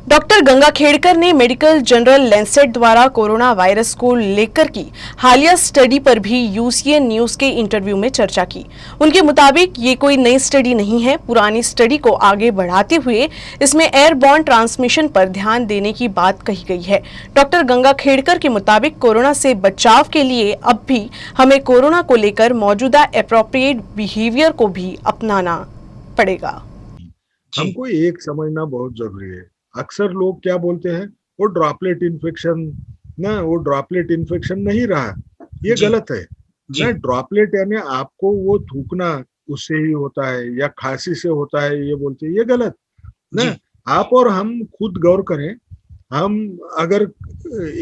Doctor Ganga Khedkar ने medical journal Lancet द्वारा corona virus को लेकर की हालिया स्टडी पर भी यूसीएन न्यूज के इंटरव्यू में चर्चा की। उनके मुताबिक ये कोई नई स्टडी नहीं है, पुरानी स्टडी को आगे बढ़ाते हुए इसमें एयरबॉर्न ट्रांसमिशन पर ध्यान देने की बात कही गई है। डॉक्टर गंगा खेड़कर के मुताबिक कोरोना से बचाव के लिए अब भी हमें कोरोना को लेकर मौजूदा एप्रोप्रिएट बिहेवियर को भी अपनाना पड़ेगा। हमको एक समझना बहुत जरूरी है। अक्सर लोग क्या बोलते हैं, वो ड्रॉपलेट इन्फेक्शन, ना वो ड्रॉपलेट इन्फेक्शन नहीं रहा, ये गलत है ना। ड्रॉपलेट यानी आपको वो थूकना उससे ही होता है या खांसी से होता है, ये बोलते हैं, ये गलत ना। आप और हम खुद गौर करें, हम अगर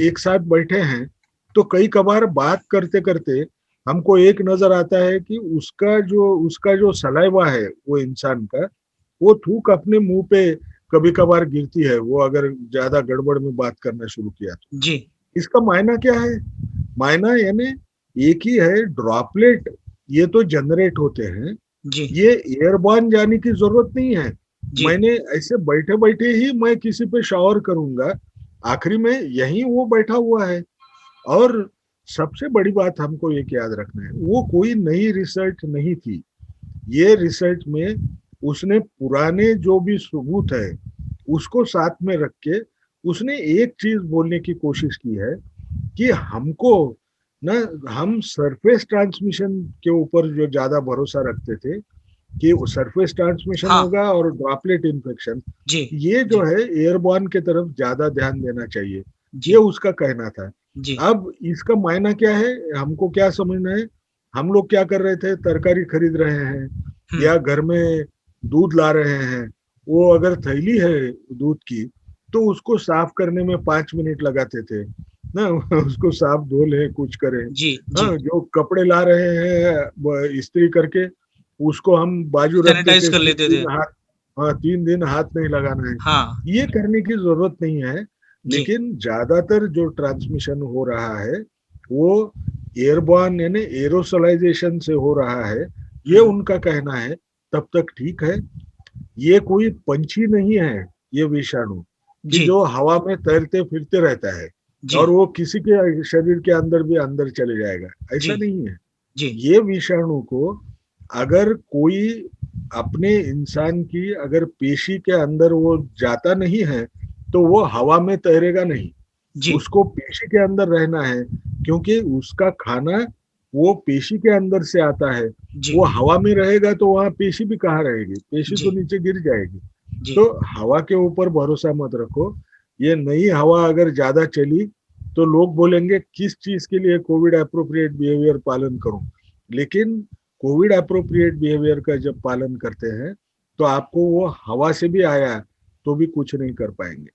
एक साथ बैठे हैं तो कई कबार बात करते करते हमको एक नजर आता है कि उसका जो सलाइवा है वो इंसान का, वो थूक अपने मुंह पे कभी कभार गिरती है, वो अगर ज्यादा गड़बड़ में बात करना शुरू किया तो। जी। इसका मायना क्या है? मायना यानी एक ही है, ड्रॉपलेट ये तो जनरेट होते हैं, जी। ये एयरबॉर्न जाने की जरूरत नहीं है। जी। मैंने ऐसे बैठे बैठे ही मैं किसी पे शावर करूंगा, आखिरी में यही वो बैठा हुआ है। और सबसे बड़ी बात हमको एक याद रखना है, वो कोई नई रिसर्च नहीं थी। ये रिसर्च में उसने पुराने जो भी सबूत है उसको साथ में रख के उसने एक चीज बोलने की कोशिश की है कि हमको ना, हम सरफेस ट्रांसमिशन के ऊपर जो ज्यादा भरोसा रखते थे कि सरफेस ट्रांसमिशन होगा और ड्रॉपलेट इन्फेक्शन, ये जो है एयरबॉर्न के तरफ ज्यादा ध्यान देना चाहिए, ये उसका कहना था। अब इसका मायना क्या है, हमको क्या समझना है? हम लोग क्या कर रहे थे, तरकारी खरीद रहे हैं या घर में दूध ला रहे हैं, वो अगर थैली है दूध की तो उसको साफ करने में 5 मिनट लगाते थे ना। उसको साफ धो ले, कुछ करें। हाँ, जो कपड़े ला रहे हैं इस्त्री करके, उसको हम बाजू रख देते कर लेते थे। हाथ, हाँ 3 दिन हाथ नहीं लगाना है। हाँ। ये करने की जरूरत नहीं है। लेकिन ज्यादातर जो ट्रांसमिशन हो रहा है वो एयरबॉर्न यानी एरोसोलाइजेशन से हो रहा है, ये उनका कहना है। तब तक ठीक है, ये कोई पंछी नहीं है ये विषाणु कि जो हवा में तैरते फिरते रहता है और वो किसी के शरीर के अंदर भी अंदर चले जाएगा, ऐसा नहीं है। ये विषाणु को अगर कोई अपने इंसान की अगर पेशी के अंदर वो जाता नहीं है तो वो हवा में तैरेगा नहीं, उसको पेशी के अंदर रहना है, क्योंकि उसका खाना वो पेशी के अंदर से आता है। वो हवा में रहेगा तो वहां पेशी भी कहाँ रहेगी, पेशी तो नीचे गिर जाएगी। तो हवा के ऊपर भरोसा मत रखो। ये नई हवा अगर ज्यादा चली तो लोग बोलेंगे किस चीज के लिए कोविड अप्रोप्रिएट बिहेवियर पालन करूं। लेकिन कोविड अप्रोप्रिएट बिहेवियर का जब पालन करते हैं तो आपको वो हवा से भी आया तो भी कुछ नहीं कर पाएंगे।